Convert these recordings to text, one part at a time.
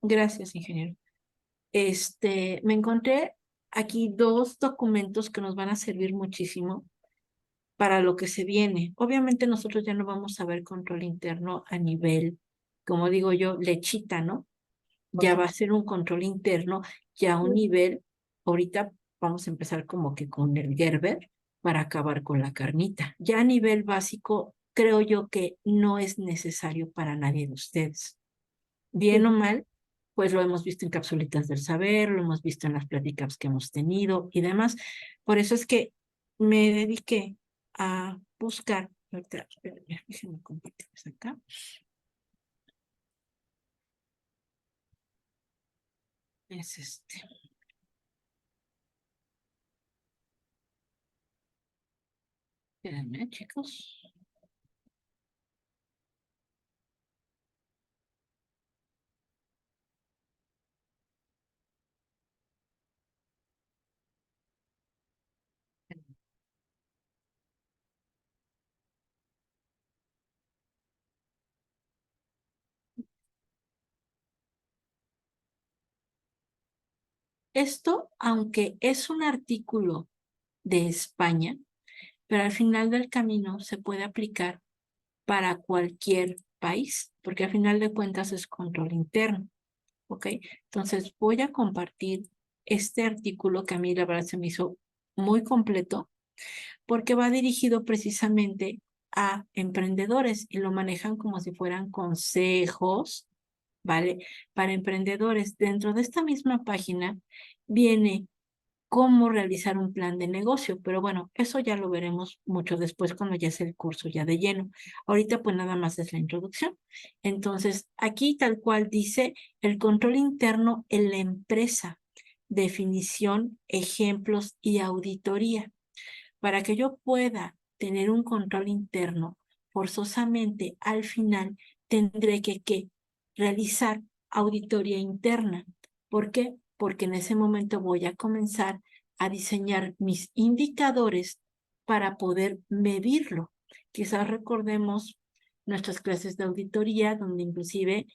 gracias, ingeniero. Me encontré aquí dos documentos que nos van a servir muchísimo para lo que se viene. Obviamente nosotros ya no vamos a ver control interno a nivel, como digo yo, lechita, ¿no? Ya va a ser un control interno, ya a un nivel, ahorita vamos a empezar como que con el Gerber para acabar con la carnita. Ya a nivel básico, creo yo que no es necesario para nadie de ustedes. Bien o mal, pues lo hemos visto en Capsulitas del Saber, lo hemos visto en las pláticas que hemos tenido y demás. Por eso es que me dediqué a buscar, ahorita, espérenme, déjenme compartirles acá. Es espérenme, chicos. Esto, aunque es un artículo de España, pero al final del camino se puede aplicar para cualquier país, porque al final de cuentas es control interno, ¿ok? Entonces voy a compartir este artículo que a mí la verdad se me hizo muy completo, porque va dirigido precisamente a emprendedores y lo manejan como si fueran consejos, ¿vale? Para emprendedores. Dentro de esta misma página viene cómo realizar un plan de negocio, pero bueno, eso ya lo veremos mucho después cuando ya sea el curso ya de lleno. Ahorita pues nada más es la introducción. Entonces, aquí tal cual dice el control interno en la empresa, definición, ejemplos y auditoría. Para que yo pueda tener un control interno, forzosamente al final tendré que realizar auditoría interna. ¿Por qué? Porque en ese momento voy a comenzar a diseñar mis indicadores para poder medirlo. Quizás recordemos nuestras clases de auditoría, donde inclusive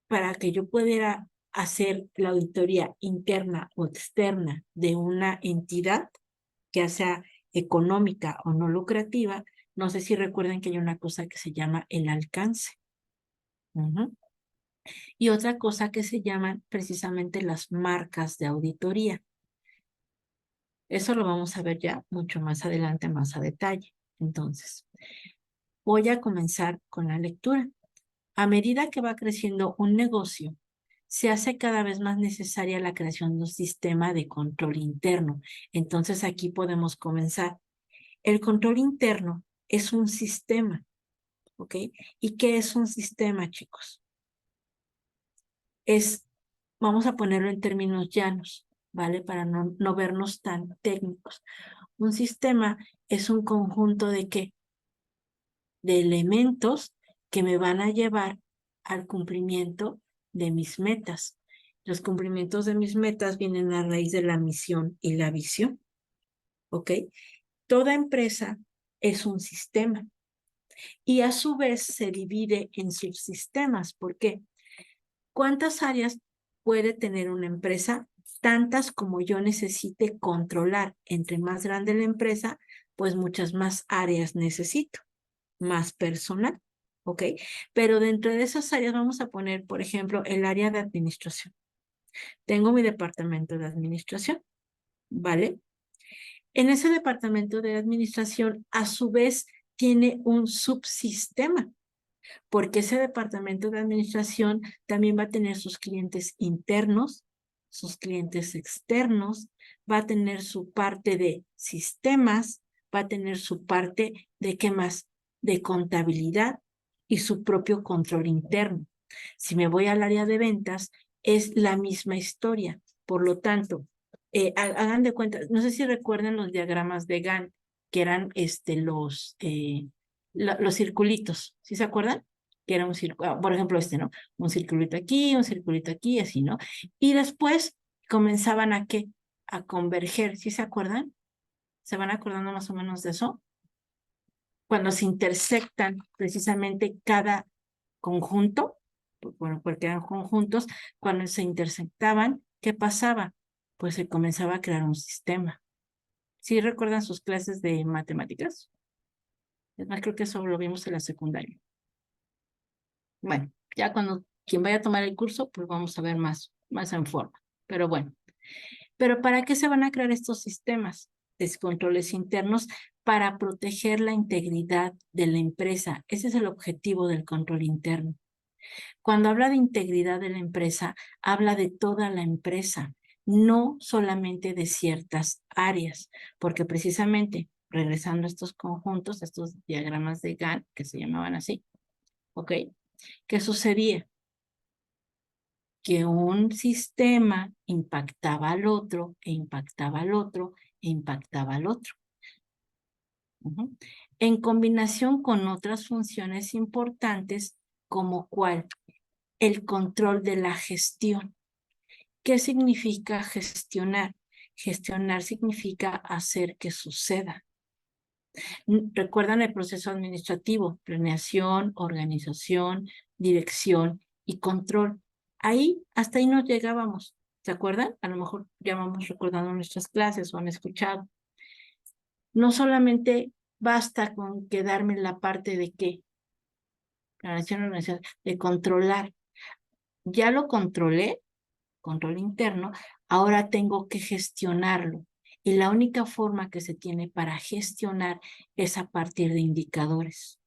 para que yo pudiera hacer la auditoría interna o externa de una entidad, ya sea económica o no lucrativa, no sé si recuerden que hay una cosa que se llama el alcance. Y otra cosa que se llaman precisamente las marcas de auditoría. Eso lo vamos a ver ya mucho más adelante, más a detalle. Entonces, voy a comenzar con la lectura. A medida que va creciendo un negocio, se hace cada vez más necesaria la creación de un sistema de control interno. Entonces, aquí podemos comenzar. El control interno es un sistema, ¿ok? ¿Y qué es un sistema, chicos? Vamos a ponerlo en términos llanos, ¿vale? Para no vernos tan técnicos. Un sistema es un conjunto de ¿qué? De elementos que me van a llevar al cumplimiento de mis metas. Los cumplimientos de mis metas vienen a raíz de la misión y la visión, ¿ok? Toda empresa es un sistema y a su vez se divide en subsistemas. ¿Por qué? ¿Cuántas áreas puede tener una empresa? Tantas como yo necesite controlar. Entre más grande la empresa, pues muchas más áreas necesito, más personal, ¿ok? Pero dentro de esas áreas vamos a poner, por ejemplo, el área de administración. Tengo mi departamento de administración, ¿vale? En ese departamento de administración, a su vez, tiene un subsistema, porque ese departamento de administración también va a tener sus clientes internos, sus clientes externos, va a tener su parte de sistemas, va a tener su parte de ¿qué más? De contabilidad y su propio control interno. Si me voy al área de ventas, es la misma historia. Por lo tanto, hagan de cuenta, no sé si recuerdan los diagramas de Gantt, que eran los circulitos, ¿sí se acuerdan? Que era un círculo, por ejemplo, ¿no? Un circulito aquí, así, ¿no? Y después comenzaban a ¿qué? A converger, ¿sí se acuerdan? ¿Se van acordando más o menos de eso? Cuando se intersectan precisamente cada conjunto, bueno, porque eran conjuntos, cuando se intersectaban, ¿qué pasaba? Pues se comenzaba a crear un sistema. ¿Sí recuerdan sus clases de matemáticas? Es más, creo que eso lo vimos en la secundaria. Bueno, ya cuando quien vaya a tomar el curso, pues vamos a ver más en forma. Pero bueno, ¿pero para qué se van a crear estos sistemas de controles internos? Para proteger la integridad de la empresa. Ese es el objetivo del control interno. Cuando habla de integridad de la empresa, habla de toda la empresa, no solamente de ciertas áreas, porque precisamente, regresando a estos conjuntos, a estos diagramas de Gantt, que se llamaban así, ¿ok? ¿Qué sucedía? Que un sistema impactaba al otro, e impactaba al otro, e impactaba al otro. En combinación con otras funciones importantes, como cuál, el control de la gestión. ¿Qué significa gestionar? Gestionar significa hacer que suceda. ¿Recuerdan el proceso administrativo? Planeación, organización, dirección y control. Hasta ahí no llegábamos. ¿Se acuerdan? A lo mejor ya vamos recordando nuestras clases o han escuchado. No solamente basta con quedarme en la parte de qué, planeación, organización, de controlar. Ya lo controlé, control interno, ahora tengo que gestionarlo. Y la única forma que se tiene para gestionar es a partir de indicadores.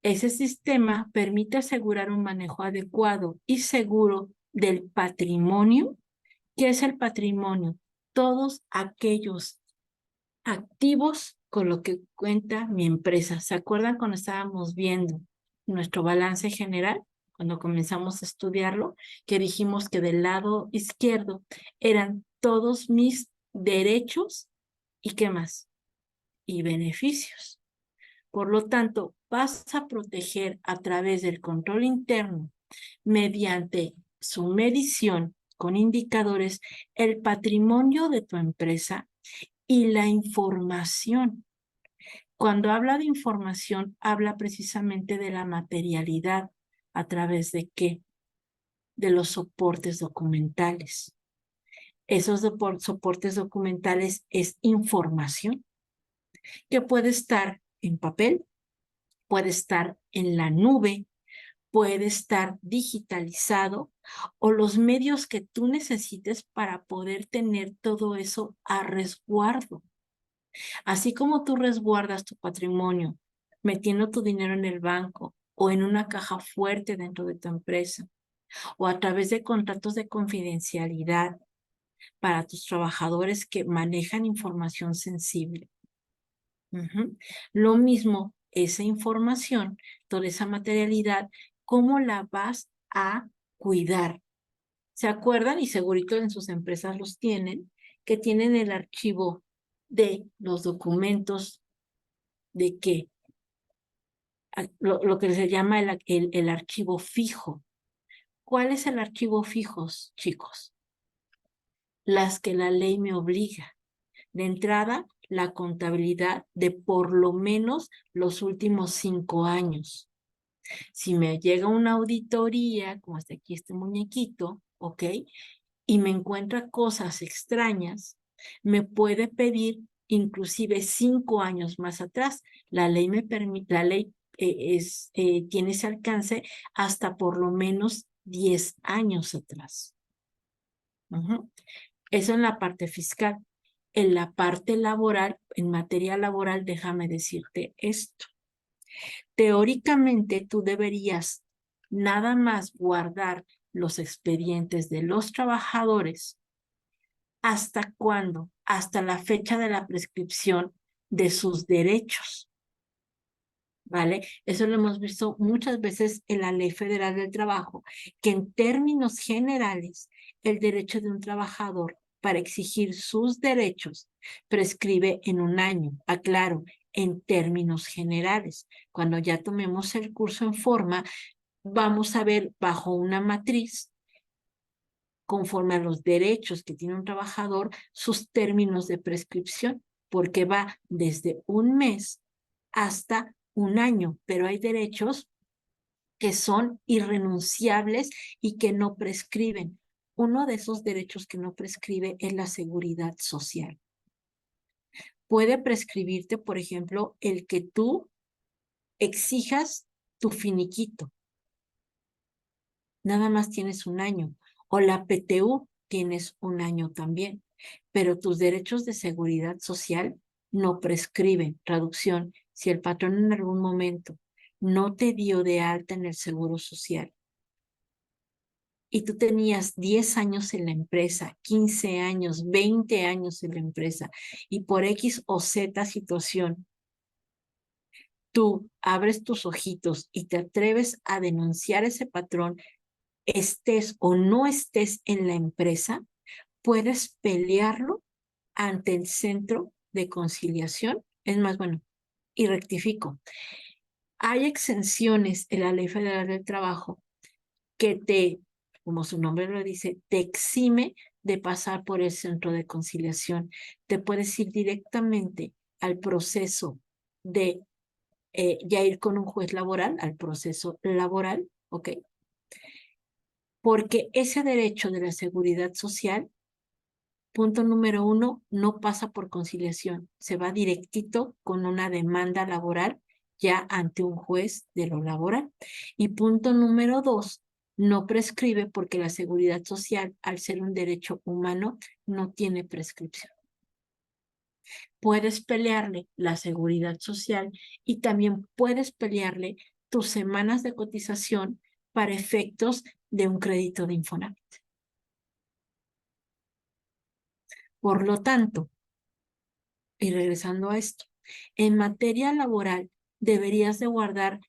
Ese sistema permite asegurar un manejo adecuado y seguro del patrimonio. ¿Qué es el patrimonio? Todos aquellos activos con lo que cuenta mi empresa. ¿Se acuerdan cuando estábamos viendo nuestro balance general? Cuando comenzamos a estudiarlo, que dijimos que del lado izquierdo eran todos mis derechos y ¿qué más? Y beneficios. Por lo tanto, vas a proteger a través del control interno, mediante su medición con indicadores, el patrimonio de tu empresa y la información. Cuando habla de información, habla precisamente de la materialidad. ¿A través de qué? De los soportes documentales. Esos soportes documentales es información que puede estar en papel, puede estar en la nube, puede estar digitalizado o los medios que tú necesites para poder tener todo eso a resguardo. Así como tú resguardas tu patrimonio metiendo tu dinero en el banco o en una caja fuerte dentro de tu empresa o a través de contratos de confidencialidad para tus trabajadores que manejan información sensible. Lo mismo, esa información, toda esa materialidad, ¿cómo la vas a cuidar? ¿Se acuerdan? Y segurito en sus empresas los tienen, que tienen el archivo de los documentos de que lo que se llama el archivo fijo. ¿Cuál es el archivo fijo, chicos? Las que la ley me obliga. De entrada, la contabilidad de por lo menos los últimos 5 años. Si me llega una auditoría, como hasta aquí este muñequito, ¿ok? Y me encuentra cosas extrañas, me puede pedir inclusive 5 años más atrás. La ley me permite, la ley tiene ese alcance hasta por lo menos 10 años atrás. Eso en la parte fiscal. En la parte laboral, en materia laboral, déjame decirte esto. Teóricamente, tú deberías nada más guardar los expedientes de los trabajadores. ¿Hasta cuándo? Hasta la fecha de la prescripción de sus derechos. ¿Vale? Eso lo hemos visto muchas veces en la Ley Federal del Trabajo, que en términos generales, el derecho de un trabajador para exigir sus derechos prescribe en 1 año. Aclaro, en términos generales. Cuando ya tomemos el curso en forma, vamos a ver bajo una matriz, conforme a los derechos que tiene un trabajador, sus términos de prescripción, porque va desde 1 mes hasta un año, pero hay derechos que son irrenunciables y que no prescriben. Uno de esos derechos que no prescribe es la seguridad social. Puede prescribirte, por ejemplo, el que tú exijas tu finiquito. Nada más tienes un año. O la PTU tienes un año también. Pero tus derechos de seguridad social no prescriben. Traducción, si el patrón en algún momento no te dio de alta en el seguro social y tú tenías 10 años en la empresa, 15 años, 20 años en la empresa y por X o Z situación, tú abres tus ojitos y te atreves a denunciar ese patrón, estés o no estés en la empresa, puedes pelearlo ante el centro de conciliación. Es más, bueno, y rectifico. Hay exenciones en la Ley Federal del Trabajo que te, como su nombre lo dice, te exime de pasar por el centro de conciliación. Te puedes ir directamente al proceso de ya ir con un juez laboral, al proceso laboral, ¿ok? Porque ese derecho de la seguridad social, punto número 1, no pasa por conciliación, se va directito con una demanda laboral ya ante un juez de lo laboral. Y punto número 2, no prescribe porque la seguridad social, al ser un derecho humano, no tiene prescripción. Puedes pelearle la seguridad social y también puedes pelearle tus semanas de cotización para efectos de un crédito de Infonavit. Por lo tanto, y regresando a esto, en materia laboral deberías de guardar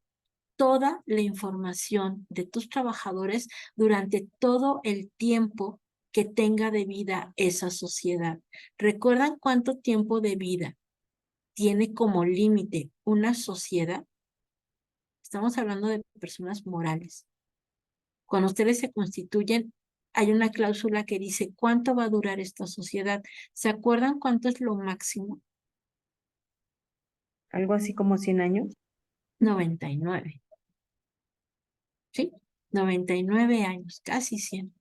toda la información de tus trabajadores durante todo el tiempo que tenga de vida esa sociedad. ¿Recuerdan cuánto tiempo de vida tiene como límite una sociedad? Estamos hablando de personas morales. Cuando ustedes se constituyen, hay una cláusula que dice cuánto va a durar esta sociedad. ¿Se acuerdan cuánto es lo máximo? Algo así como 100 años. 99. ¿Sí? 99 años, casi 100.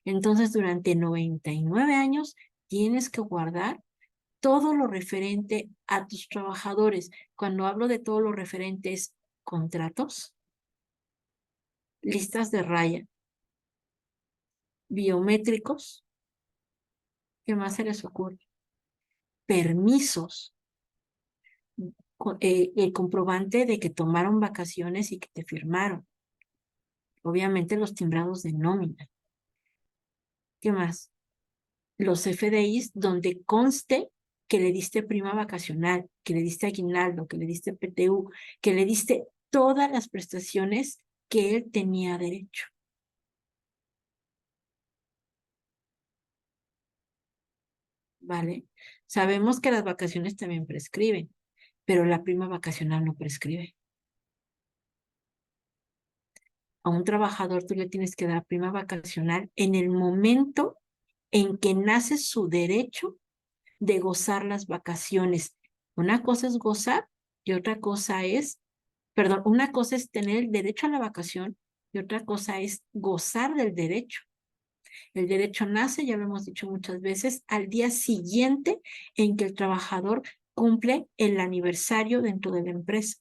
Entonces, durante 99 años tienes que guardar todo lo referente a tus trabajadores. Cuando hablo de todo lo referente es contratos, listas de raya, biométricos, ¿qué más se les ocurre? Permisos, el comprobante de que tomaron vacaciones y que te firmaron. Obviamente los timbrados de nómina. ¿Qué más? Los FDIs donde conste que le diste prima vacacional, que le diste aguinaldo, que le diste PTU, que le diste todas las prestaciones que él tenía derecho. ¿Vale? Sabemos que las vacaciones también prescriben, pero la prima vacacional no prescribe. A un trabajador tú le tienes que dar prima vacacional en el momento en que nace su derecho de gozar las vacaciones. Una cosa es gozar y otra cosa es, perdón, una cosa es tener el derecho a la vacación y otra cosa es gozar del derecho. El derecho nace, ya lo hemos dicho muchas veces, al día siguiente en que el trabajador cumple el aniversario dentro de la empresa.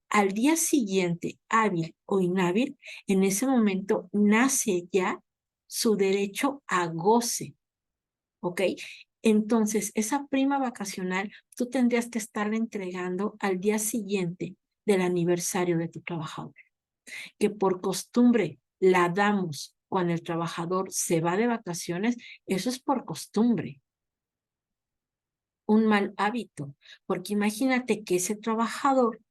Al día siguiente, hábil o inhábil, en ese momento nace ya su derecho a goce, ¿ok? Entonces, esa prima vacacional tú tendrías que estarla entregando al día siguiente del aniversario de tu trabajador, que por costumbre la damos cuando el trabajador se va de vacaciones, eso es por costumbre, un mal hábito, porque imagínate que ese trabajador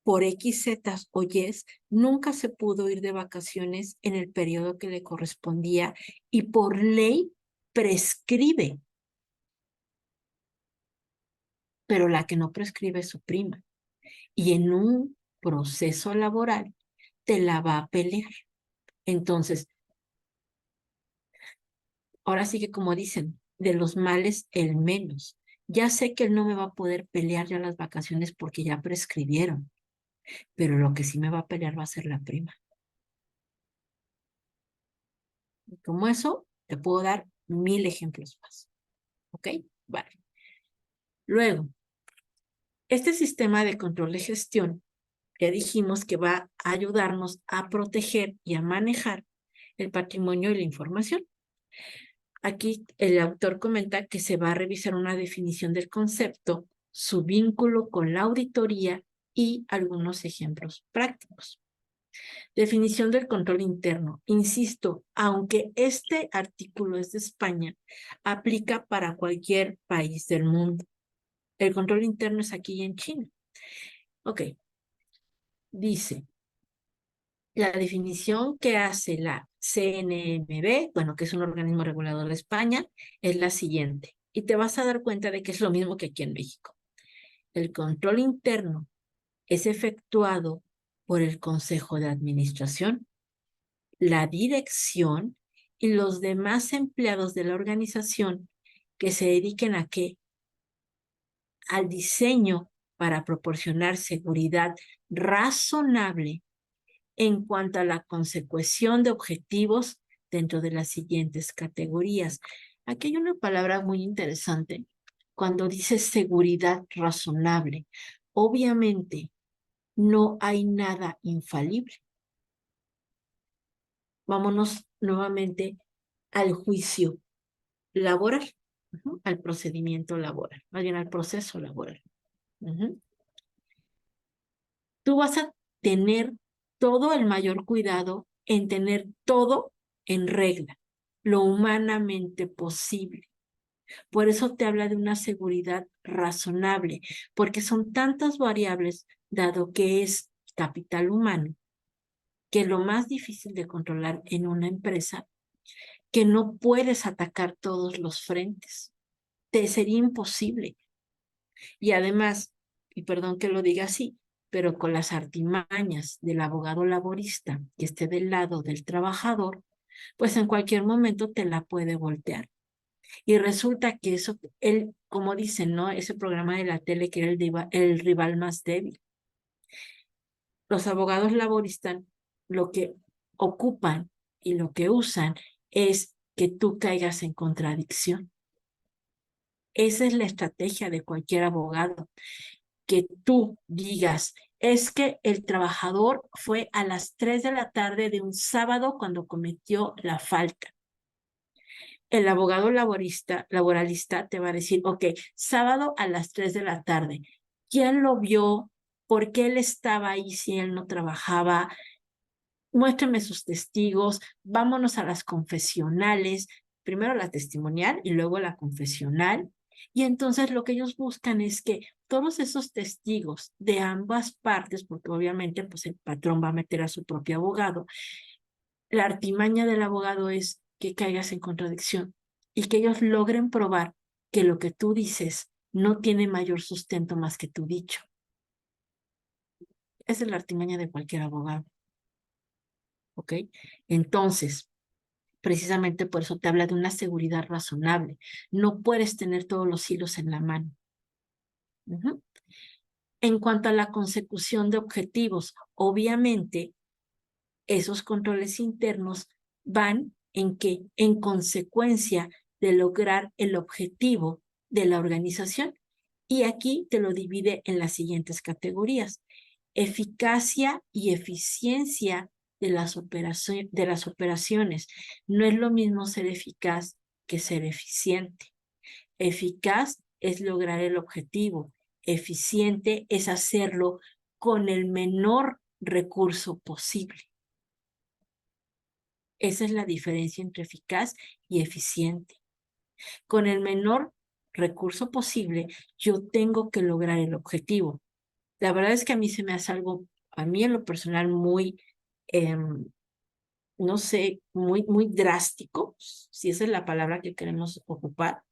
por X, Z o Y, nunca se pudo ir de vacaciones en el periodo que le correspondía y por ley prescribe, pero la que no prescribe es su prima. Y en un proceso laboral te la va a pelear. Entonces, ahora sí que como dicen, de los males el menos. Ya sé que él no me va a poder pelear ya las vacaciones porque ya prescribieron, pero lo que sí me va a pelear va a ser la prima. Y como eso, te puedo dar 1000 ejemplos más. ¿Ok? Vale. Luego, este sistema de control de gestión, ya dijimos que va a ayudarnos a proteger y a manejar el patrimonio y la información. Aquí el autor comenta que se va a revisar una definición del concepto, su vínculo con la auditoría y algunos ejemplos prácticos. Definición del control interno. Insisto, aunque este artículo es de España, aplica para cualquier país del mundo. El control interno es aquí en China. Ok, dice, la definición que hace la CNMV, bueno, que es un organismo regulador de España, es la siguiente. Y te vas a dar cuenta de que es lo mismo que aquí en México. El control interno es efectuado por el Consejo de Administración, la dirección y los demás empleados de la organización que se dediquen a qué? Al diseño para proporcionar seguridad razonable en cuanto a la consecución de objetivos dentro de las siguientes categorías. Aquí hay una palabra muy interesante cuando dice seguridad razonable. Obviamente, no hay nada infalible. Vámonos nuevamente al juicio laboral, al procedimiento laboral, más bien al proceso laboral. Tú vas a tener todo el mayor cuidado en tener todo en regla, lo humanamente posible. Por eso te habla de una seguridad razonable, porque son tantas variables, dado que es capital humano, que lo más difícil de controlar en una empresa, que no puedes atacar todos los frentes. Te sería imposible. Y además, y perdón que lo diga así, pero con las artimañas del abogado laborista que esté del lado del trabajador, pues en cualquier momento te la puede voltear. Y resulta que eso, él, como dicen, ¿no? Ese programa de la tele que era el rival más débil. Los abogados laboristas lo que ocupan y lo que usan es que tú caigas en contradicción. Esa es la estrategia de cualquier abogado, que tú digas, es que el trabajador fue a las 3 de la tarde de un sábado cuando cometió la falta. El abogado laboralista te va a decir, ok, sábado a las 3 de la tarde. ¿Quién lo vio? ¿Por qué él estaba ahí si él no trabajaba? Muéstrame sus testigos, vámonos a las confesionales, primero la testimonial y luego la confesional. Y entonces lo que ellos buscan es que todos esos testigos de ambas partes, porque obviamente pues el patrón va a meter a su propio abogado, la artimaña del abogado es que caigas en contradicción y que ellos logren probar que lo que tú dices no tiene mayor sustento más que tu dicho. Esa es la artimaña de cualquier abogado. ¿Ok? Entonces, precisamente por eso te habla de una seguridad razonable. No puedes tener todos los hilos en la mano. En cuanto a la consecución de objetivos, obviamente esos controles internos van en que, en consecuencia de lograr el objetivo de la organización. Y aquí te lo divide en las siguientes categorías: eficacia y eficiencia de las operaciones. No es lo mismo ser eficaz que ser eficiente. Eficaz es lograr el objetivo. Eficiente es hacerlo con el menor recurso posible. Esa es la diferencia entre eficaz y eficiente. Con el menor recurso posible, yo tengo que lograr el objetivo. La verdad es que a mí se me hace algo, a mí en lo personal, muy, no sé, muy drástico, si esa es la palabra que queremos ocupar,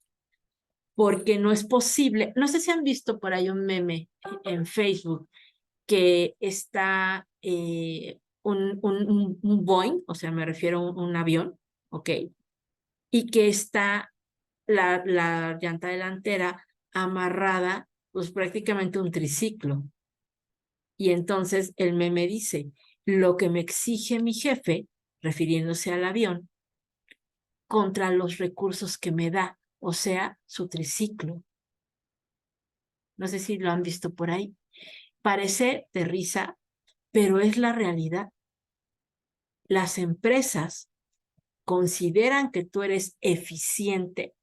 porque no es posible. No sé si han visto por ahí un meme en Facebook que está un Boeing, o sea, me refiero a un avión, ¿ok? Y que está la llanta delantera amarrada, pues prácticamente un triciclo. Y entonces el meme dice, lo que me exige mi jefe, refiriéndose al avión, contra los recursos que me da, o sea, su triciclo. No sé si lo han visto por ahí. Parece de risa, pero es la realidad. Las empresas consideran que tú eres eficiente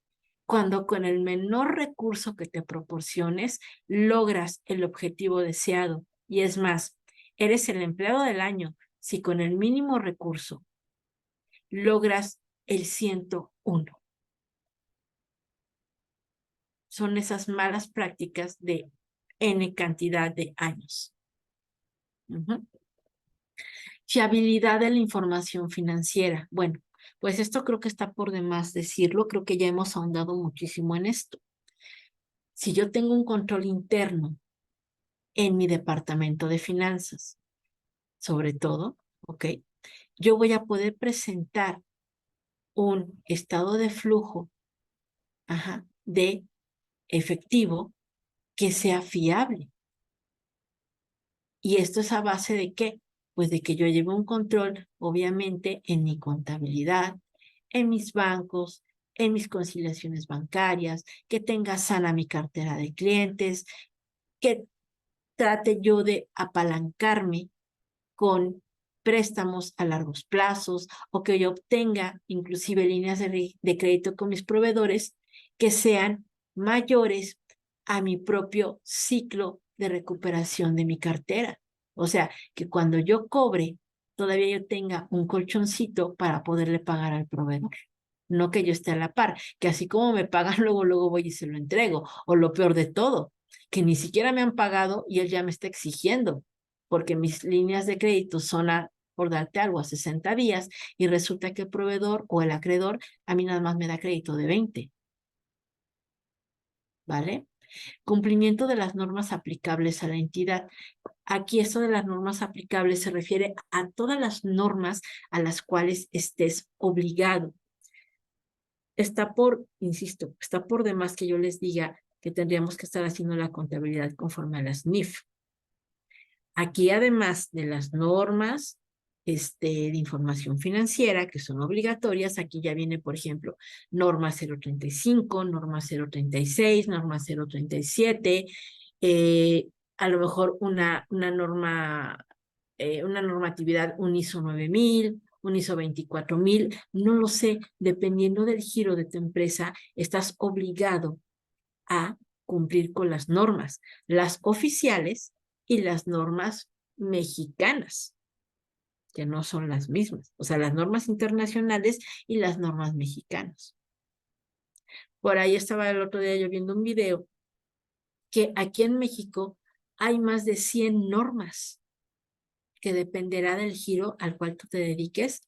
cuando con el menor recurso que te proporciones logras el objetivo deseado. Y es más, eres el empleado del año si con el mínimo recurso logras el 101. Son esas malas prácticas de N cantidad de años. Fiabilidad de la información financiera. Bueno, pues esto creo que está por demás decirlo. Creo que ya hemos ahondado muchísimo en esto. Si yo tengo un control interno en mi departamento de finanzas, sobre todo, ¿ok? Yo voy a poder presentar un estado de flujo, de efectivo que sea fiable. ¿Y esto es a base de qué? Pues de que yo lleve un control, obviamente, en mi contabilidad, en mis bancos, en mis conciliaciones bancarias, que tenga sana mi cartera de clientes, que trate yo de apalancarme con préstamos a largos plazos o que yo obtenga inclusive líneas de crédito con mis proveedores que sean mayores a mi propio ciclo de recuperación de mi cartera. O sea, que cuando yo cobre, todavía yo tenga un colchoncito para poderle pagar al proveedor. No que yo esté a la par, que así como me pagan, luego voy y se lo entrego. O lo peor de todo, que ni siquiera me han pagado y él ya me está exigiendo, porque mis líneas de crédito son por darte algo, a 60 días, y resulta que el proveedor o el acreedor a mí nada más me da crédito de 20. ¿Vale? Cumplimiento de las normas aplicables a la entidad. Aquí esto de las normas aplicables se refiere a todas las normas a las cuales estés obligado. Insisto, está por demás que yo les diga que tendríamos que estar haciendo la contabilidad conforme a las NIF. Aquí, además de las normas de información financiera, que son obligatorias, aquí ya viene, por ejemplo, norma 035, norma 036, norma 037, a lo mejor una norma, una normatividad, un ISO 9000, un ISO 24000, no lo sé, dependiendo del giro de tu empresa, estás obligado a cumplir con las normas, las oficiales y las normas mexicanas, que no son las mismas, o sea, las normas internacionales y las normas mexicanas. Por ahí estaba el otro día yo viendo un video que aquí en México hay más de 100 normas que dependerá del giro al cual tú te dediques,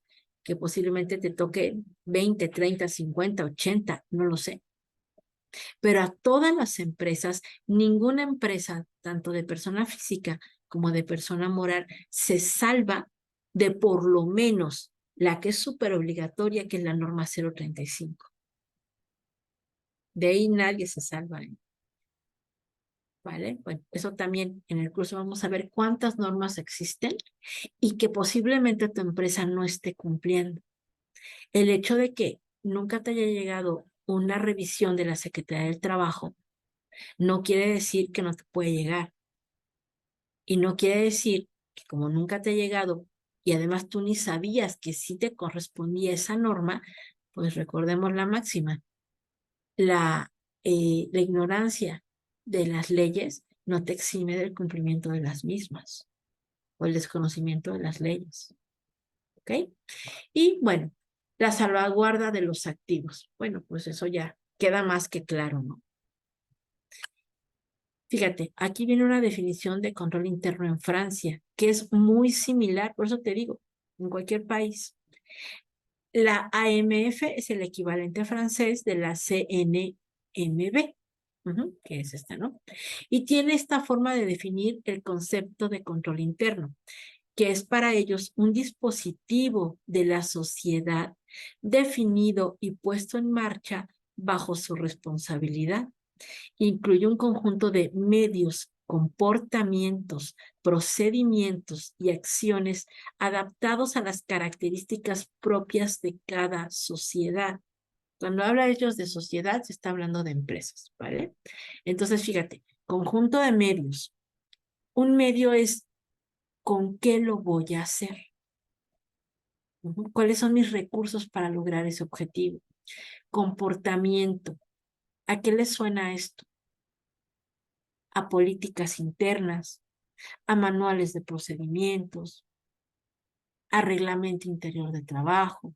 que posiblemente te toque 20, 30, 50, 80, no lo sé. Pero a todas las empresas, ninguna empresa, tanto de persona física como de persona moral, se salva de por lo menos la que es súper obligatoria, que es la norma 035. De ahí nadie se salva, ¿eh? ¿Vale? Bueno, eso también en el curso vamos a ver cuántas normas existen y que posiblemente tu empresa no esté cumpliendo. El hecho de que nunca te haya llegado una revisión de la Secretaría del Trabajo no quiere decir que no te puede llegar. Y no quiere decir que como nunca te ha llegado y además tú ni sabías que sí te correspondía esa norma, pues recordemos la máxima. La ignorancia de las leyes no te exime del cumplimiento de las mismas o el desconocimiento de las leyes. ¿Ok? Y bueno, la salvaguarda de los activos. Bueno, pues eso ya queda más que claro, ¿no? Fíjate, aquí viene una definición de control interno en Francia, que es muy similar, por eso te digo, en cualquier país. La AMF es el equivalente francés de la CNMB, que es esta, ¿no? Y tiene esta forma de definir el concepto de control interno, que es para ellos un dispositivo de la sociedad definido y puesto en marcha bajo su responsabilidad. Incluye un conjunto de medios, comportamientos, procedimientos y acciones adaptados a las características propias de cada sociedad. Cuando habla ellos de sociedad, se está hablando de empresas, ¿vale? Entonces, fíjate, conjunto de medios. Un medio es ¿con qué lo voy a hacer? ¿Cuáles son mis recursos para lograr ese objetivo? Comportamiento. ¿A qué le suena esto? A políticas internas, a manuales de procedimientos, a reglamento interior de trabajo.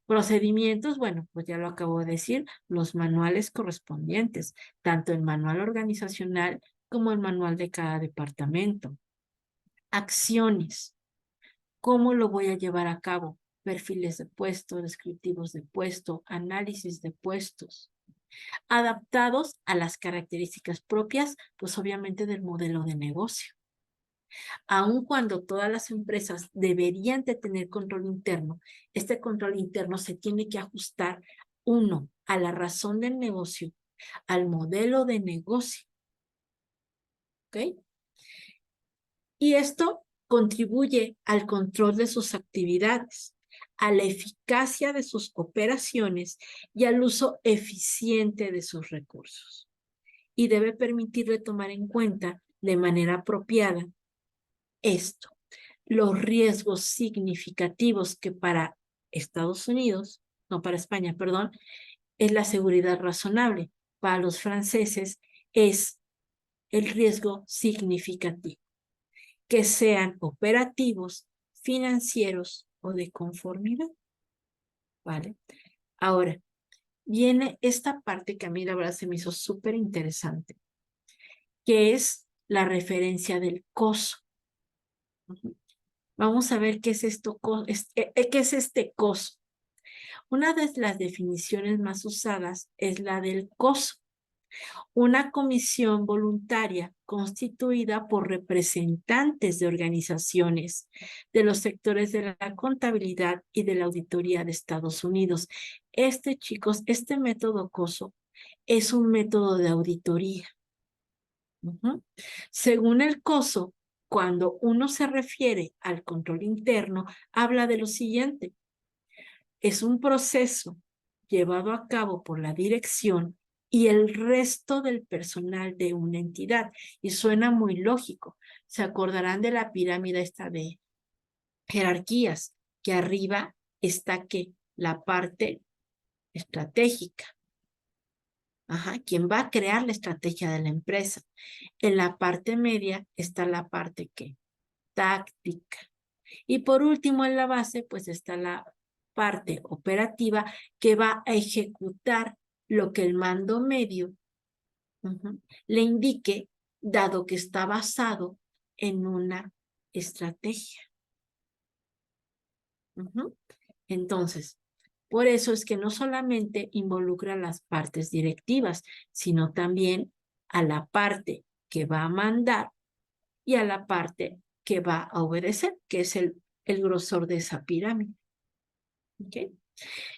Procedimientos, bueno, pues ya lo acabo de decir, los manuales correspondientes, tanto el manual organizacional como el manual de cada departamento. Acciones, ¿cómo lo voy a llevar a cabo? Perfiles de puesto, descriptivos de puesto, análisis de puestos, adaptados a las características propias, pues obviamente del modelo de negocio. Aun cuando todas las empresas deberían de tener control interno, este control interno se tiene que ajustar, uno, a la razón del negocio, al modelo de negocio. ¿Ok? Y esto contribuye al control de sus actividades, a la eficacia de sus operaciones y al uso eficiente de sus recursos. Y debe permitirle tomar en cuenta de manera apropiada esto, los riesgos significativos que para Estados Unidos, no para España, perdón, es la seguridad razonable. Para los franceses es el riesgo significativo, que sean operativos, financieros o de conformidad. ¿Vale? Ahora, viene esta parte que a mí la verdad se me hizo súper interesante, que es la referencia del coso. Vamos a ver qué es esto, qué es este coso. Una de las definiciones más usadas es la del coso, una comisión voluntaria constituida por representantes de organizaciones de los sectores de la contabilidad y de la auditoría de Estados Unidos. Chicos, este método coso es un método de auditoría. Según el coso, cuando uno se refiere al control interno, habla de lo siguiente. Es un proceso llevado a cabo por la dirección y el resto del personal de una entidad. Y suena muy lógico. Se acordarán de la pirámide esta de jerarquías, que arriba está ¿qué? La parte estratégica. Ajá, quien va a crear la estrategia de la empresa. En la parte media está la parte ¿qué? Táctica. Y por último, en la base, pues está la parte operativa que va a ejecutar lo que el mando medio le indique, dado que está basado en una estrategia. Entonces, por eso es que no solamente involucra las partes directivas, sino también a la parte que va a mandar y a la parte que va a obedecer, que es el grosor de esa pirámide. ¿Okay?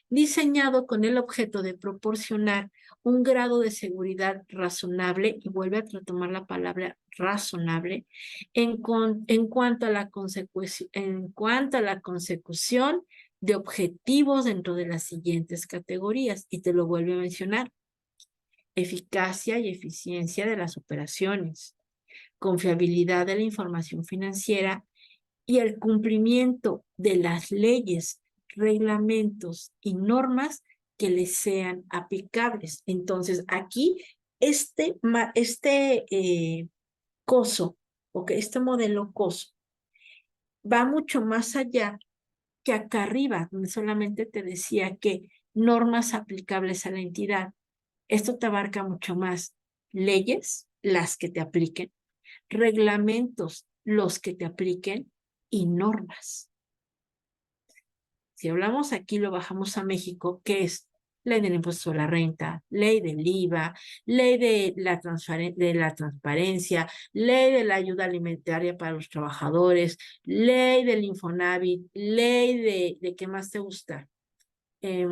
Diseñado con el objeto de proporcionar un grado de seguridad razonable, y vuelve a retomar la palabra razonable, en cuanto a la consecución de objetivos dentro de las siguientes categorías, y te lo vuelve a mencionar: eficacia y eficiencia de las operaciones, confiabilidad de la información financiera y el cumplimiento de las leyes, reglamentos y normas que les sean aplicables. Entonces, aquí este COSO, este modelo COSO, va mucho más allá que acá arriba, donde solamente te decía que normas aplicables a la entidad. Esto te abarca mucho más leyes, las que te apliquen, reglamentos, los que te apliquen, y normas. Si hablamos aquí, lo bajamos a México, que es ley del impuesto a la renta, ley del IVA, ley de la transparencia, ley de la ayuda alimentaria para los trabajadores, ley del Infonavit, ley de ¿qué más te gusta? ¿Qué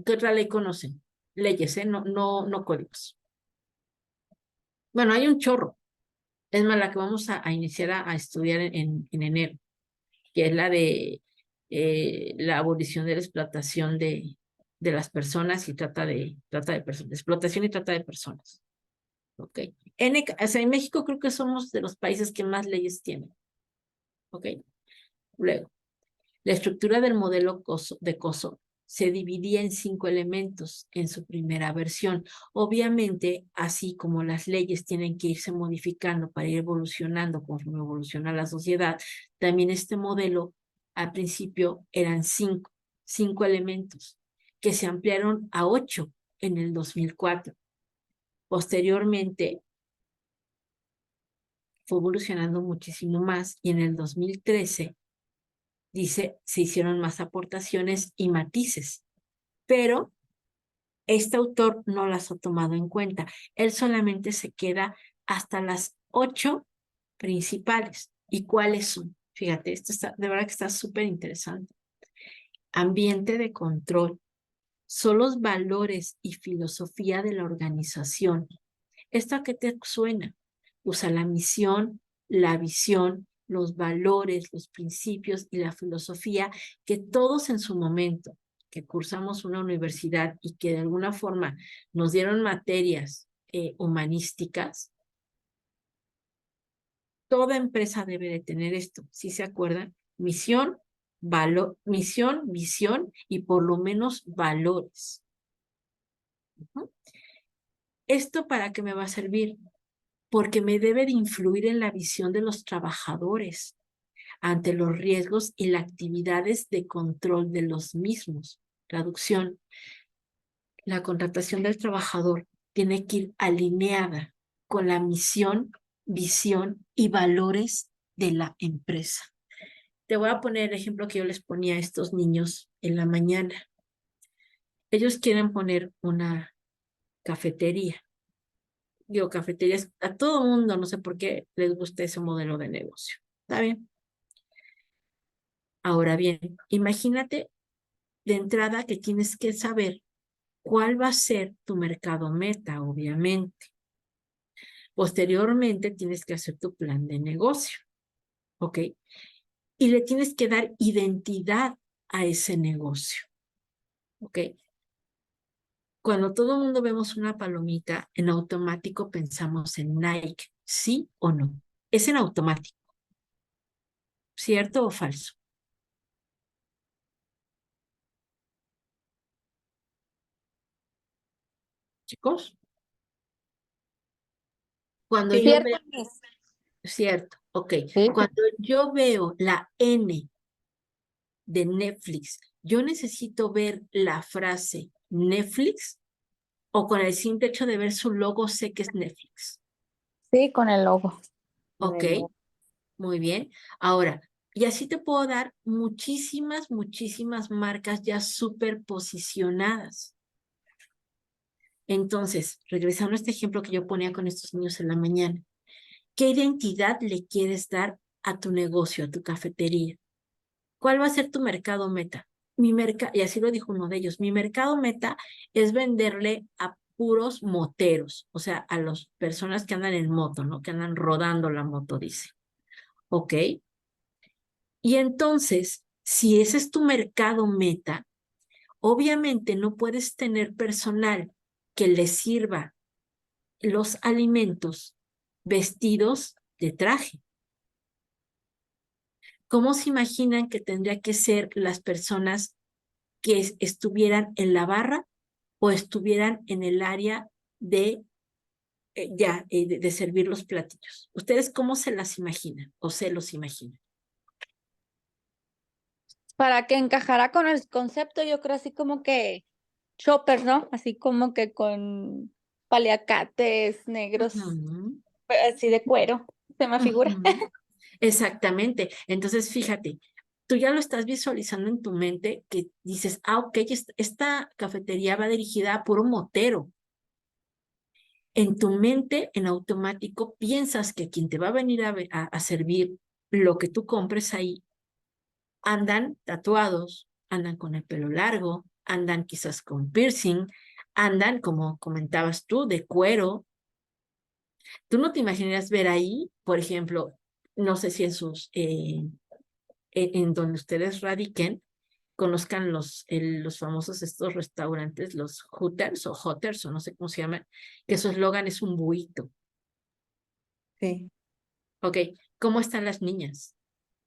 otra ley conocen? leyes, no códigos. Bueno, hay un chorro. Es más, la que vamos a iniciar a estudiar en enero, que es la de la abolición de la explotación de las personas y trata de personas, explotación y trata de personas. ¿Ok? O sea, en México creo que somos de los países que más leyes tienen. ¿Ok? Luego, la estructura del modelo de Coso se dividía en 5 elementos en su primera versión. Obviamente, así como las leyes tienen que irse modificando para ir evolucionando conforme evoluciona la sociedad, también este modelo al principio eran 5 elementos que se ampliaron a 8 en el 2004. Posteriormente, fue evolucionando muchísimo más y en el 2013 dice, se hicieron más aportaciones y matices, pero este autor no las ha tomado en cuenta. Él solamente se queda hasta las 8 principales. ¿Y cuáles son? Fíjate, esto está, de verdad que está súper interesante. Ambiente de control. Son los valores y filosofía de la organización. ¿Esto a qué te suena? Usa la misión, la visión, los valores, los principios y la filosofía que todos en su momento que cursamos una universidad y que de alguna forma nos dieron materias humanísticas, toda empresa debe de tener esto, ¿sí se acuerdan? Misión, misión, visión y por lo menos valores. ¿Esto para qué me va a servir? Porque me debe de influir en la visión de los trabajadores ante los riesgos y las actividades de control de los mismos. Traducción, la contratación del trabajador tiene que ir alineada con la misión, visión y valores de la empresa. Te voy a poner el ejemplo que yo les ponía a estos niños en la mañana. Ellos quieren poner una cafetería. Digo, cafeterías, a todo mundo, no sé por qué les gusta ese modelo de negocio. ¿Está bien? Ahora bien, imagínate de entrada que tienes que saber cuál va a ser tu mercado meta, obviamente. Posteriormente tienes que hacer tu plan de negocio, ¿ok? Y le tienes que dar identidad a ese negocio, ¿ok? Cuando todo el mundo vemos una palomita, en automático pensamos en Nike, ¿sí o no? Es en automático, ¿cierto o falso? Chicos, cuando yo Cierto, veo, Miss. cierto, ok, Sí. cuando yo veo la N de Netflix, yo necesito ver la frase Netflix o con el simple hecho de ver su logo sé que es Netflix. Sí, con el logo. Con Ok, el logo. muy bien. Ahora, y así te puedo dar muchísimas marcas ya súper posicionadas. Entonces, regresando a este ejemplo que yo ponía con estos niños en la mañana, ¿qué identidad le quieres dar a tu negocio, a tu cafetería? ¿Cuál va a ser tu mercado meta? Y así lo dijo uno de ellos, mi mercado meta es venderle a puros moteros, o sea, a las personas que andan en moto, ¿no? Que andan rodando la moto, dice. ¿Ok? Y entonces, si ese es tu mercado meta, obviamente no puedes tener personal que le sirva los alimentos vestidos de traje. ¿Cómo se imaginan que tendría que ser las personas que estuvieran en la barra o estuvieran en el área de de servir los platillos? ¿Ustedes cómo se las imaginan o se los imaginan? Para que encajara con el concepto, yo creo así como que choppers, ¿no? Así como que con paliacates negros, Ujú, así de cuero, se me figura. ujú. Exactamente. Entonces, fíjate, tú ya lo estás visualizando en tu mente que dices, ok, esta cafetería va dirigida a puro motero. En tu mente, en automático, piensas que quien te va a venir a servir lo que tú compres ahí, andan tatuados, andan con el pelo largo, andan quizás con piercing, andan, como comentabas tú, de cuero. Tú no te imaginas ver ahí, por ejemplo, no sé si en donde ustedes radiquen, conozcan los famosos estos restaurantes, los Hooters o Hotters, o no sé cómo se llaman, que su eslogan es un buito. Sí, Ok, ¿cómo están las niñas?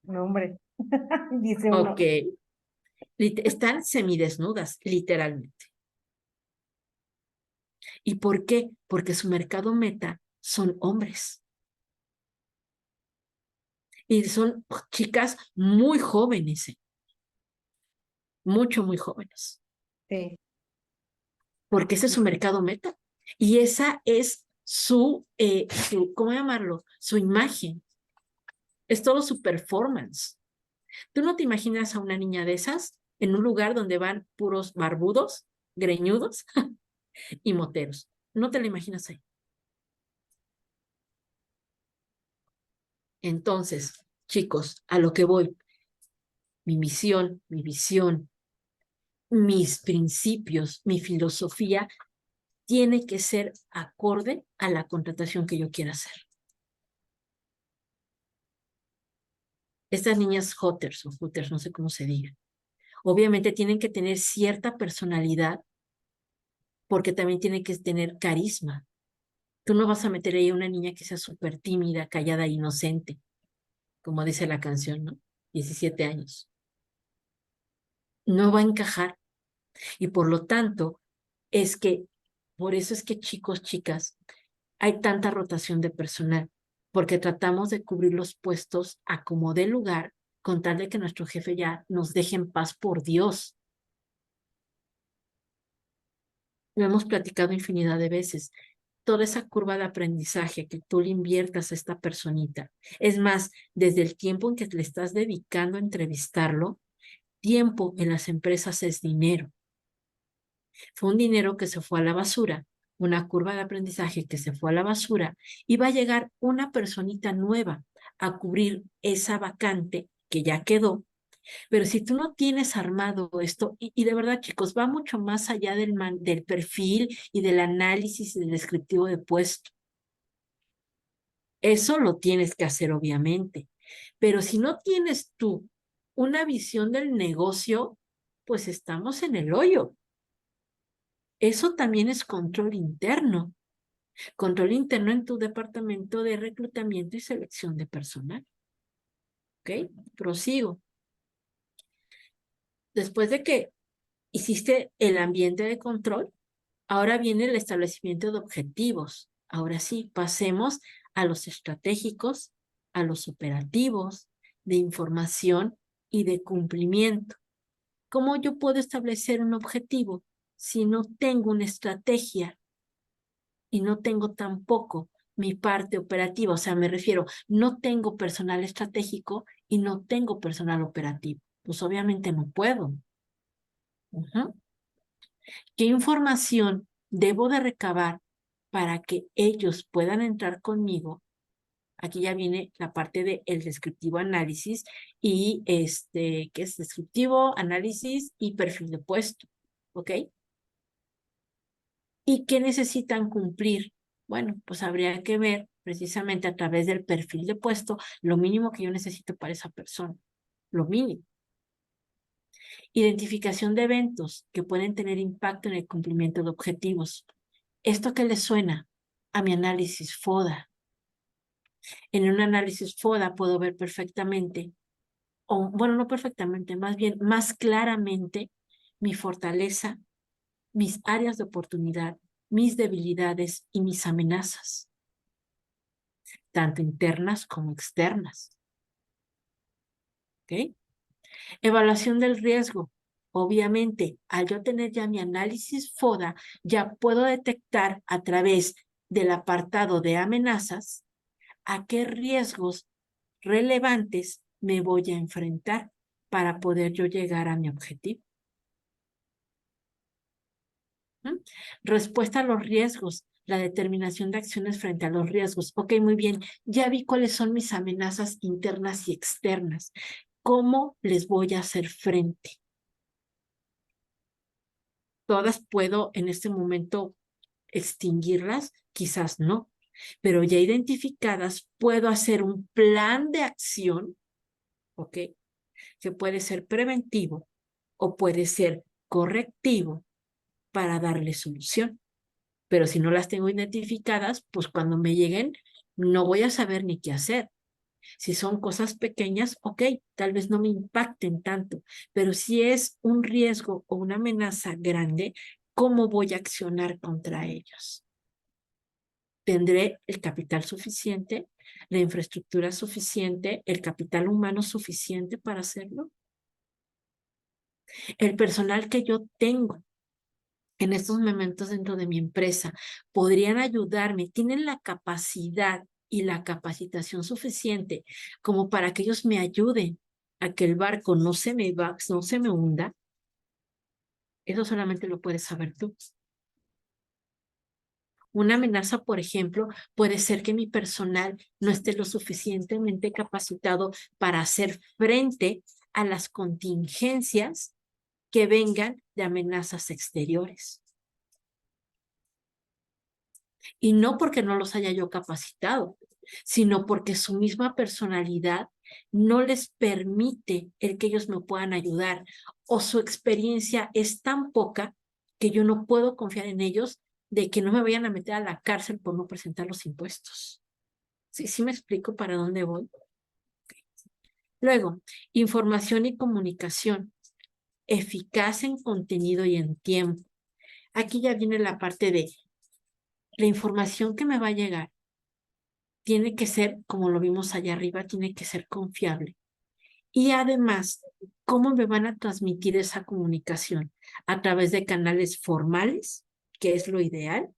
no, hombre, dice uno. Ok, están semidesnudas, literalmente. ¿Y por qué? Porque su mercado meta son hombres. Y son chicas muy jóvenes, mucho, muy jóvenes. Sí, Porque ese es su mercado meta. Y esa es ¿cómo llamarlo? Su imagen. Es todo su performance. ¿Tú no te imaginas a una niña de esas en un lugar donde van puros barbudos, greñudos y moteros? No te la imaginas ahí. Entonces, chicos, a lo que voy, mi misión, mi visión, mis principios, mi filosofía tiene que ser acorde a la contratación que yo quiera hacer. Estas niñas Hotters o Hooters, no sé cómo se diga, obviamente tienen que tener cierta personalidad porque también tienen que tener carisma. Tú no vas a meter ahí a una niña que sea súper tímida, callada, inocente, como dice la canción, ¿no? 17 años. No va a encajar. Y por lo tanto, por eso es que chicos, chicas, hay tanta rotación de personal, porque tratamos de cubrir los puestos a como dé lugar, con tal de que nuestro jefe ya nos deje en paz, por Dios. Lo hemos platicado infinidad de veces. Toda esa curva de aprendizaje que tú le inviertas a esta personita. Es más, desde el tiempo en que le estás dedicando a entrevistarlo, tiempo en las empresas es dinero. Fue un dinero que se fue a la basura, una curva de aprendizaje que se fue a la basura, y va a llegar una personita nueva a cubrir esa vacante que ya quedó. Pero si tú no tienes armado esto, y de verdad, chicos, va mucho más allá del perfil y del análisis y del descriptivo de puesto. Eso lo tienes que hacer, obviamente. Pero si no tienes tú una visión del negocio, pues estamos en el hoyo. Eso también es control interno. Control interno en tu departamento de reclutamiento y selección de personal. ¿Ok? Prosigo. Después de que hiciste el ambiente de control, ahora viene el establecimiento de objetivos. Ahora sí, pasemos a los estratégicos, a los operativos, de información y de cumplimiento. ¿Cómo yo puedo establecer un objetivo si no tengo una estrategia y no tengo tampoco mi parte operativa? O sea, me refiero, no tengo personal estratégico y no tengo personal operativo. Pues obviamente no puedo. ¿Qué información debo de recabar para que ellos puedan entrar conmigo? Aquí ya viene la parte del descriptivo análisis y ¿qué es descriptivo, análisis y perfil de puesto? ¿Ok? ¿Y qué necesitan cumplir? Bueno, pues habría que ver precisamente a través del perfil de puesto lo mínimo que yo necesito para esa persona, lo mínimo. Identificación de eventos que pueden tener impacto en el cumplimiento de objetivos. ¿Esto qué le suena? A mi análisis FODA. En un análisis FODA puedo ver perfectamente, o bueno, no perfectamente, más bien más claramente mi fortaleza, mis áreas de oportunidad, mis debilidades y mis amenazas, tanto internas como externas. ¿Ok? Evaluación del riesgo. Obviamente, al yo tener ya mi análisis FODA, ya puedo detectar a través del apartado de amenazas a qué riesgos relevantes me voy a enfrentar para poder yo llegar a mi objetivo. ¿Mm? Respuesta a los riesgos, la determinación de acciones frente a los riesgos. Ok, muy bien, ya vi cuáles son mis amenazas internas y externas. ¿Cómo les voy a hacer frente? ¿Todas puedo en este momento extinguirlas? Quizás no, pero ya identificadas puedo hacer un plan de acción, ¿ok? Que puede ser preventivo o puede ser correctivo para darle solución. Pero si no las tengo identificadas, pues cuando me lleguen, no voy a saber ni qué hacer. Si son cosas pequeñas, ok, tal vez no me impacten tanto, pero si es un riesgo o una amenaza grande, ¿cómo voy a accionar contra ellos? ¿Tendré el capital suficiente, la infraestructura suficiente, el capital humano suficiente para hacerlo? El personal que yo tengo en estos momentos dentro de mi empresa podrían ayudarme, tienen la capacidad y la capacitación suficiente como para que ellos me ayuden a que el barco no se me hunda. Eso solamente lo puedes saber tú. Una amenaza, por ejemplo, puede ser que mi personal no esté lo suficientemente capacitado para hacer frente a las contingencias que vengan de amenazas exteriores. Y no porque no los haya yo capacitado, sino porque su misma personalidad no les permite el que ellos me puedan ayudar, o su experiencia es tan poca que yo no puedo confiar en ellos de que no me vayan a meter a la cárcel por no presentar los impuestos. ¿Sí me explico para dónde voy? Luego, información y comunicación eficaz en contenido y en tiempo. Aquí ya viene la parte de la información que me va a llegar tiene que ser, como lo vimos allá arriba, tiene que ser confiable. Y además, ¿cómo me van a transmitir esa comunicación? A través de canales formales, que es lo ideal,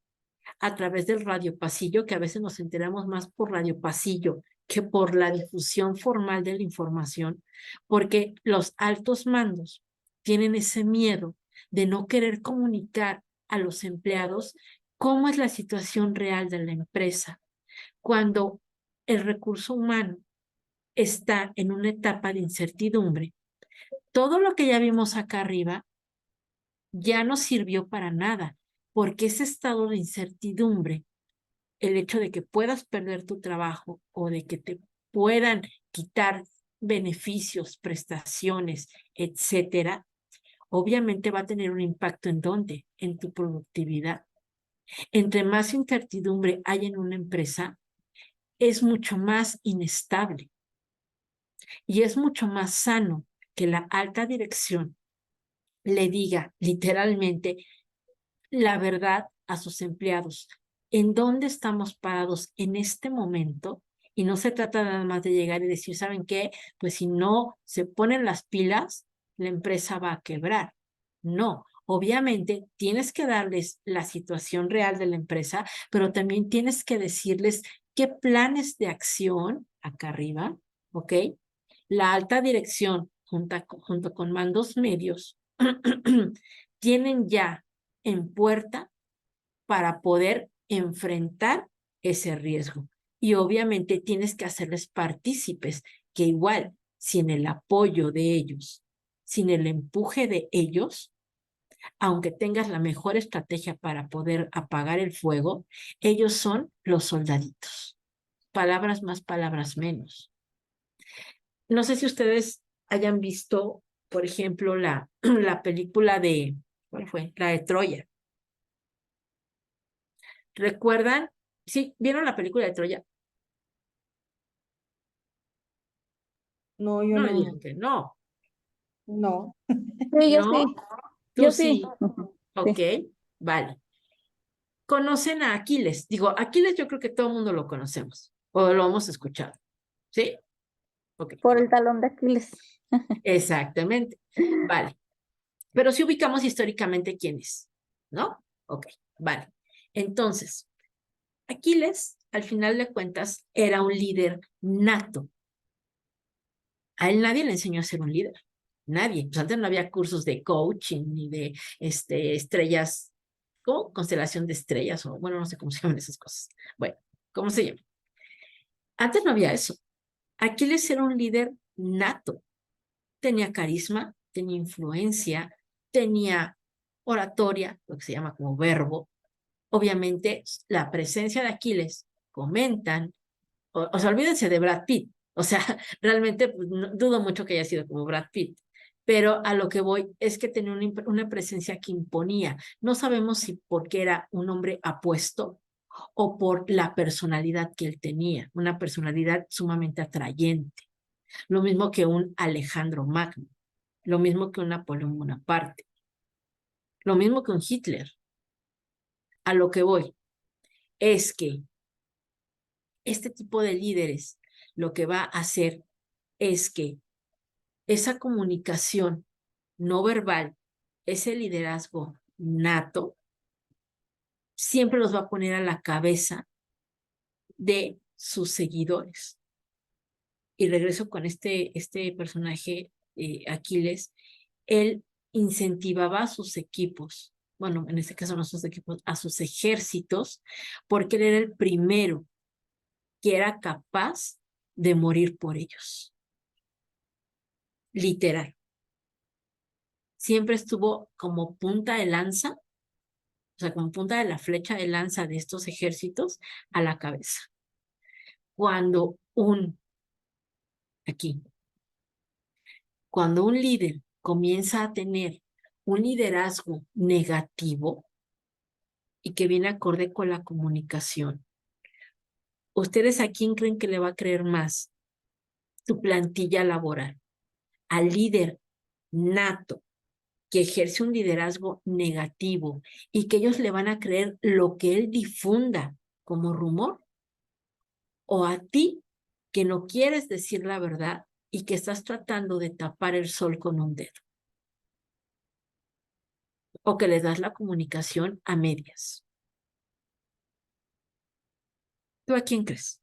a través del radio pasillo, que a veces nos enteramos más por radio pasillo que por la difusión formal de la información, porque los altos mandos tienen ese miedo de no querer comunicar a los empleados cómo es la situación real de la empresa cuando el recurso humano está en una etapa de incertidumbre. Todo lo que ya vimos acá arriba ya no sirvió para nada, porque ese estado de incertidumbre, el hecho de que puedas perder tu trabajo o de que te puedan quitar beneficios, prestaciones, etcétera, obviamente va a tener un impacto en dónde, en tu productividad. Entre más incertidumbre hay en una empresa, es mucho más inestable y es mucho más sano que la alta dirección le diga literalmente la verdad a sus empleados, en dónde estamos parados en este momento. Y no se trata nada más de llegar y decir, ¿saben qué? Pues si no se ponen las pilas, la empresa va a quebrar. No, obviamente tienes que darles la situación real de la empresa, pero también tienes que decirles qué planes de acción, acá arriba, ¿ok? La alta dirección, junto con mandos medios, tienen ya en puerta para poder enfrentar ese riesgo. Y obviamente tienes que hacerles partícipes, que igual, sin el apoyo de ellos, sin el empuje de ellos, aunque tengas la mejor estrategia para poder apagar el fuego, ellos son los soldaditos. Palabras más, palabras menos. No sé si ustedes hayan visto, por ejemplo, la película de, ¿cuál fue? La de Troya. ¿Recuerdan? Sí, ¿vieron la película de Troya? No, yo No me no. digan que no. No. Sí, yo ¿No? sí, Tú yo sí. sí. Ok, Sí. vale. Conocen a Aquiles. Digo, Aquiles yo creo que todo el mundo lo conocemos o lo hemos escuchado. ¿Sí? Ok, Por el talón de Aquiles. exactamente. Vale. Pero si ubicamos históricamente quién es, ¿no? Ok, vale. Entonces, Aquiles, al final de cuentas, era un líder nato. A él nadie le enseñó a ser un líder. Nadie. Pues antes no había cursos de coaching ni de estrellas, ¿cómo? Constelación de estrellas, o bueno, no sé cómo se llaman esas cosas. Bueno, ¿cómo se llama? Antes no había eso. Aquiles era un líder nato. Tenía carisma, tenía influencia, tenía oratoria, lo que se llama como verbo. Obviamente, la presencia de Aquiles, comentan, o sea, olvídense de Brad Pitt, o sea, realmente pues, dudo mucho que haya sido como Brad Pitt, pero a lo que voy es que tenía una presencia que imponía. No sabemos si porque era un hombre apuesto o por la personalidad que él tenía, una personalidad sumamente atrayente. Lo mismo que un Alejandro Magno, lo mismo que un Napoleón Bonaparte, lo mismo que un Hitler. A lo que voy es que este tipo de líderes lo que va a hacer es que esa comunicación no verbal, ese liderazgo nato, siempre los va a poner a la cabeza de sus seguidores. Y regreso con este personaje, Aquiles. Él incentivaba a sus equipos, bueno, en este caso no a sus equipos, a sus ejércitos, porque él era el primero que era capaz de morir por ellos. Literal. Siempre estuvo como punta de lanza, o sea, como punta de la flecha de lanza de estos ejércitos a la cabeza. Cuando cuando un líder comienza a tener un liderazgo negativo y que viene acorde con la comunicación, ¿ustedes a quién creen que le va a creer más su plantilla laboral? Al líder nato que ejerce un liderazgo negativo y que ellos le van a creer lo que él difunda como rumor, o a ti que no quieres decir la verdad y que estás tratando de tapar el sol con un dedo, o que le das la comunicación a medias. ¿Tú a quién crees?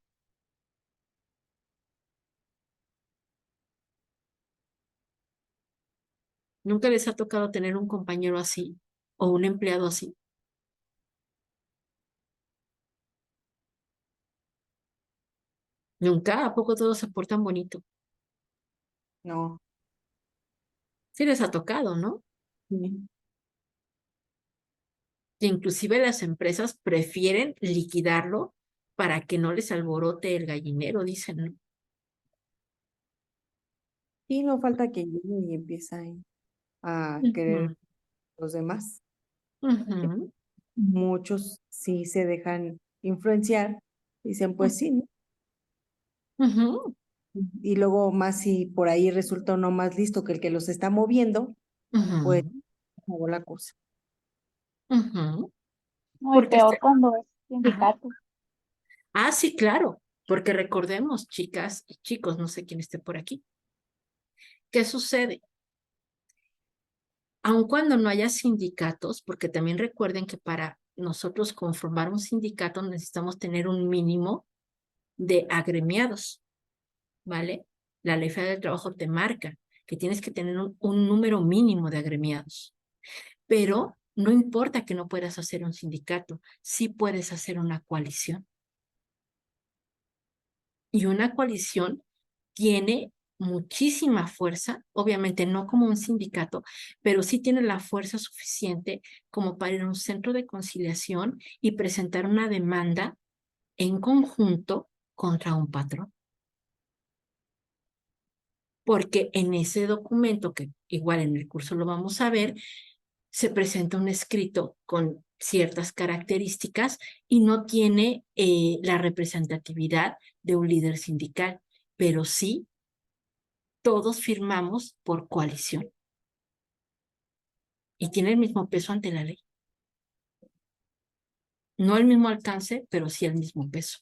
¿Nunca les ha tocado tener un compañero así o un empleado así? ¿Nunca? ¿A poco todos se portan bonito? No. Sí les ha tocado, ¿no? Sí. Que inclusive las empresas prefieren liquidarlo para que no les alborote el gallinero, dicen, ¿no? Y no falta que llegue y empiece a querer Ujú, los demás. Y ujú, muchos sí se dejan influenciar, dicen, pues sí, ¿no? ujú, Y luego más si por ahí resulta uno más listo que el que los está moviendo, pues ujú, acabó la cosa. ujú. No, y Porque peor cuando es ajá. sindicato. Ah, sí, claro, porque recordemos, chicas y chicos, no sé quién esté por aquí, ¿qué sucede? Aun cuando no haya sindicatos, porque también recuerden que para nosotros conformar un sindicato necesitamos tener un mínimo de agremiados, ¿vale? La Ley Federal del Trabajo te marca que tienes que tener un número mínimo de agremiados, pero no importa que no puedas hacer un sindicato, sí puedes hacer una coalición. Y una coalición tiene muchísima fuerza, obviamente no como un sindicato, pero sí tiene la fuerza suficiente como para ir a un centro de conciliación y presentar una demanda en conjunto contra un patrón. Porque en ese documento, que igual en el curso lo vamos a ver, se presenta un escrito con ciertas características y no tiene la representatividad de un líder sindical, pero sí todos firmamos por coalición y tiene el mismo peso ante la ley. No el mismo alcance, pero sí el mismo peso.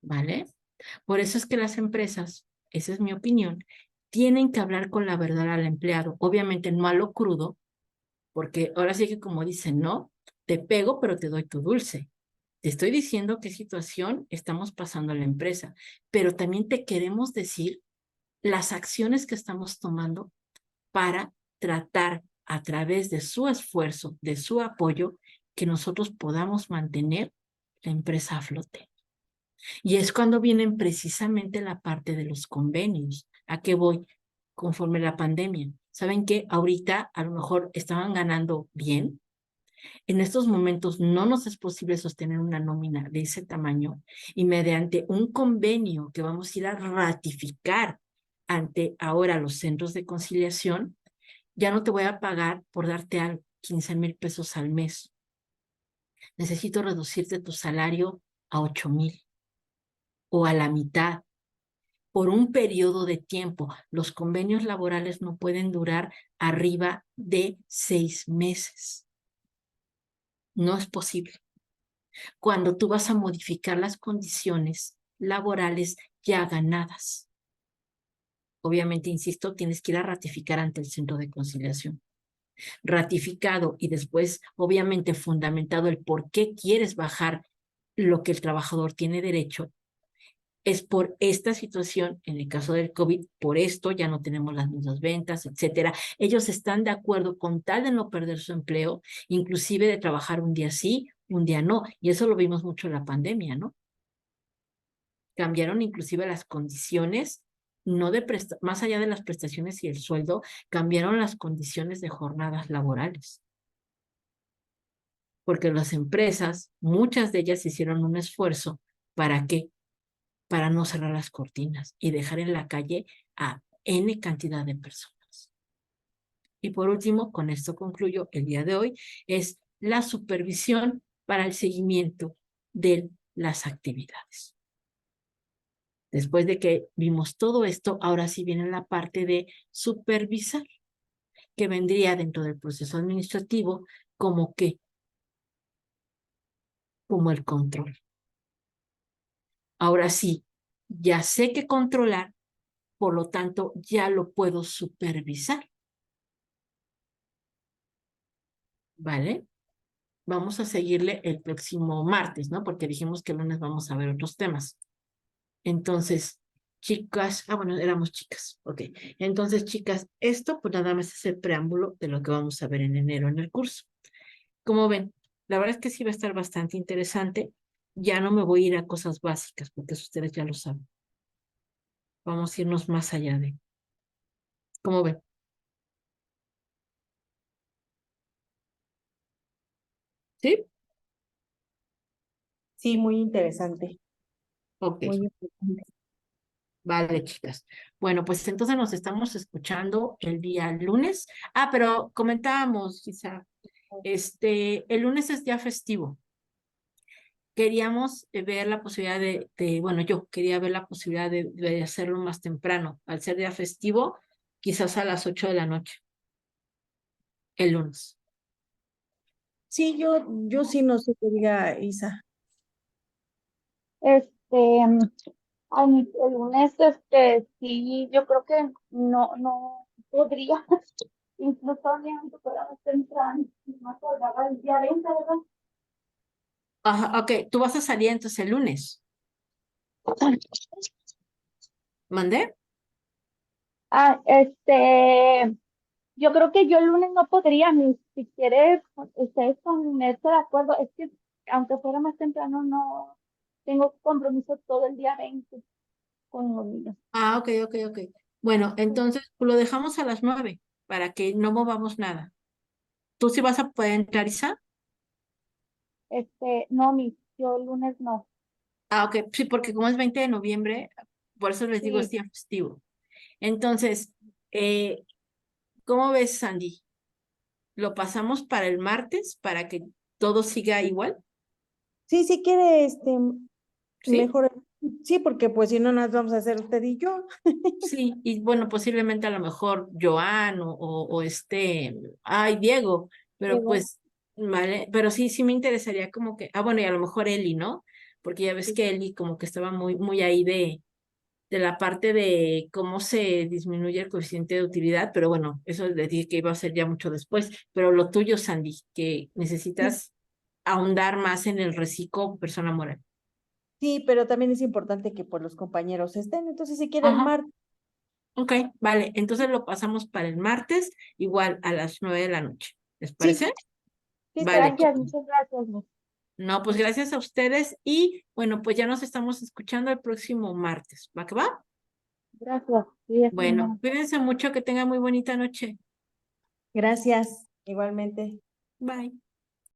¿Vale? Por eso es que las empresas, esa es mi opinión, tienen que hablar con la verdad al empleado. Obviamente no a lo crudo, porque ahora sí que como dicen, no, te pego, pero te doy tu dulce. Te estoy diciendo qué situación estamos pasando en la empresa, pero también te queremos decir las acciones que estamos tomando para tratar a través de su esfuerzo, de su apoyo, que nosotros podamos mantener la empresa a flote. Y es cuando vienen precisamente la parte de los convenios. ¿A qué voy? Conforme la pandemia, ¿saben qué? Ahorita a lo mejor estaban ganando bien. En estos momentos no nos es posible sostener una nómina de ese tamaño y mediante un convenio que vamos a ir a ratificar ante ahora los centros de conciliación, ya no te voy a pagar por darte algo, 15,000 pesos al mes. Necesito reducirte tu salario a 8,000 o a la mitad por un periodo de tiempo. Los convenios laborales no pueden durar arriba de 6 meses. No es posible. Cuando tú vas a modificar las condiciones laborales ya ganadas. Obviamente, insisto, tienes que ir a ratificar ante el centro de conciliación. Ratificado y después, obviamente, fundamentado el por qué quieres bajar lo que el trabajador tiene derecho, es por esta situación, en el caso del COVID, por esto ya no tenemos las mismas ventas, etcétera. Ellos están de acuerdo con tal de no perder su empleo, inclusive de trabajar un día sí, un día no, y eso lo vimos mucho en la pandemia, ¿no? Cambiaron inclusive las condiciones, no de más allá de las prestaciones y el sueldo, cambiaron las condiciones de jornadas laborales. Porque las empresas, muchas de ellas hicieron un esfuerzo, ¿para qué? Para no cerrar las cortinas y dejar en la calle a N cantidad de personas. Y por último, con esto concluyo el día de hoy, es la supervisión para el seguimiento de las actividades. Después de que vimos todo esto, ahora sí viene la parte de supervisar, que vendría dentro del proceso administrativo como que, como el control. Ahora sí, ya sé que controlar, por lo tanto, ya lo puedo supervisar. ¿Vale? Vamos a seguirle el próximo martes, ¿no? Porque dijimos que el lunes vamos a ver otros temas. Entonces, chicas, bueno, éramos chicas, ok. Entonces, chicas, esto pues nada más es el preámbulo de lo que vamos a ver en enero en el curso. Como ven, la verdad es que sí va a estar bastante interesante. Ya no me voy a ir a cosas básicas, porque eso ustedes ya lo saben. Vamos a irnos más allá de. ¿Cómo ven? ¿Sí? Sí, muy interesante, Ok. muy interesante. Vale, chicas. Bueno, pues entonces nos estamos escuchando el día lunes. Ah, pero comentábamos, quizá, el lunes es día festivo. Queríamos ver la posibilidad bueno, yo quería ver la posibilidad de hacerlo más temprano. Al ser día festivo, quizás a las 8 de la noche, el lunes. Sí, yo sí no sé qué diga Isa. Mm, ay, el lunes, sí, yo creo que no podría, incluso ni aunque fuera más temprano, no me acordaba el día 20, ¿verdad? Ajá, ok, tú vas a salir entonces el lunes. ¿Mandé? Ah, yo creo que yo el lunes no podría, ni si quiere, ustedes ponerse de acuerdo, es que aunque fuera más temprano, no tengo compromiso todo el día 20 con los niños. Ah, ok, ok, ok. Bueno, entonces lo dejamos a las 9 para que no movamos nada. ¿Tú sí vas a poder entrar, Isa? No, yo el lunes no. Ah, ok, sí, porque como es 20 de noviembre, por eso les digo es Sí, día festivo. Entonces, ¿cómo ves, Sandy? ¿Lo pasamos para el martes para que todo siga igual? Sí, si quiere, ¿Sí? mejor, sí, porque pues si no nos vamos a hacer usted y yo. Sí, y bueno, posiblemente a lo mejor Joan o ay, Diego, pero digo, pues, vale, pero sí, sí me interesaría como que, bueno, y a lo mejor Eli, ¿no? Porque ya ves Sí. que Eli como que estaba muy ahí de la parte de cómo se disminuye el coeficiente de utilidad, pero bueno, eso le dije que iba a ser ya mucho después. Pero lo tuyo, Sandy, que Sí, necesitas ahondar más en el reciclo persona moral. sí, pero también es importante que pues los compañeros estén, entonces si quiere el Ajá. martes, Ok, vale, entonces lo pasamos para el martes, igual a las 9 de la noche. ¿Les sí, parece? sí, está Vale, bien. gracias, chicos. muchas gracias, Luz. No, pues gracias a ustedes y bueno, pues ya nos estamos escuchando el próximo martes. ¿Va que va? Gracias. Sí, es Bueno, una- cuídense mucho, que tengan muy bonita noche. Gracias, igualmente. Bye.